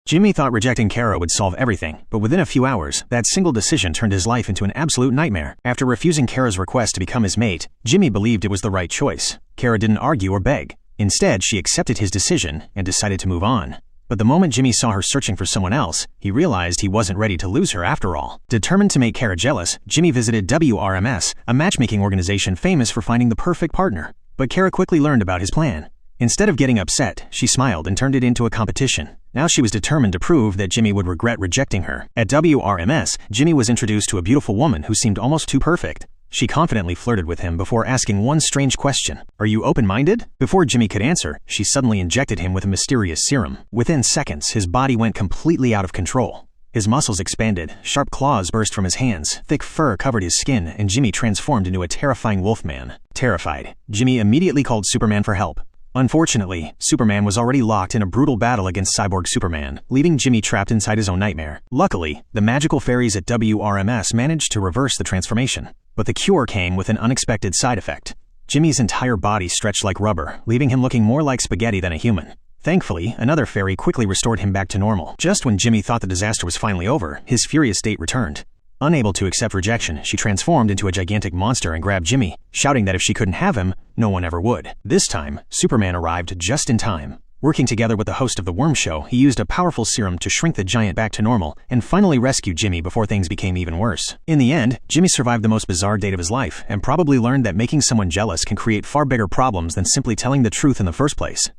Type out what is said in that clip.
Jimmy thought rejecting Kara would solve everything, but within a few hours, that single decision turned his life into an absolute nightmare. After refusing Kara's request to become his mate, Jimmy believed it was the right choice. Kara didn't argue or beg. Instead, she accepted his decision and decided to move on. But the moment Jimmy saw her searching for someone else, he realized he wasn't ready to lose her after all. Determined to make Kara jealous, Jimmy visited WRMS, a matchmaking organization famous for finding the perfect partner. But Kara quickly learned about his plan. Instead of getting upset, she smiled and turned it into a competition. Now she was determined to prove that Jimmy would regret rejecting her. At WRMS, Jimmy was introduced to a beautiful woman who seemed almost too perfect. She confidently flirted with him before asking one strange question. "Are you open-minded?" Before Jimmy could answer, she suddenly injected him with a mysterious serum. Within seconds, his body went completely out of control. His muscles expanded, sharp claws burst from his hands, thick fur covered his skin, and Jimmy transformed into a terrifying wolfman. Terrified, Jimmy immediately called Superman for help. Unfortunately, Superman was already locked in a brutal battle against Cyborg Superman, leaving Jimmy trapped inside his own nightmare. Luckily, the magical fairies at WRMS managed to reverse the transformation. But the cure came with an unexpected side effect. Jimmy's entire body stretched like rubber, leaving him looking more like spaghetti than a human. Thankfully, another fairy quickly restored him back to normal. Just when Jimmy thought the disaster was finally over, his furious state returned. Unable to accept rejection, she transformed into a gigantic monster and grabbed Jimmy, shouting that if she couldn't have him, no one ever would. This time, Superman arrived just in time. Working together with the host of The Worm Show, he used a powerful serum to shrink the giant back to normal and finally rescued Jimmy before things became even worse. In the end, Jimmy survived the most bizarre date of his life and probably learned that making someone jealous can create far bigger problems than simply telling the truth in the first place.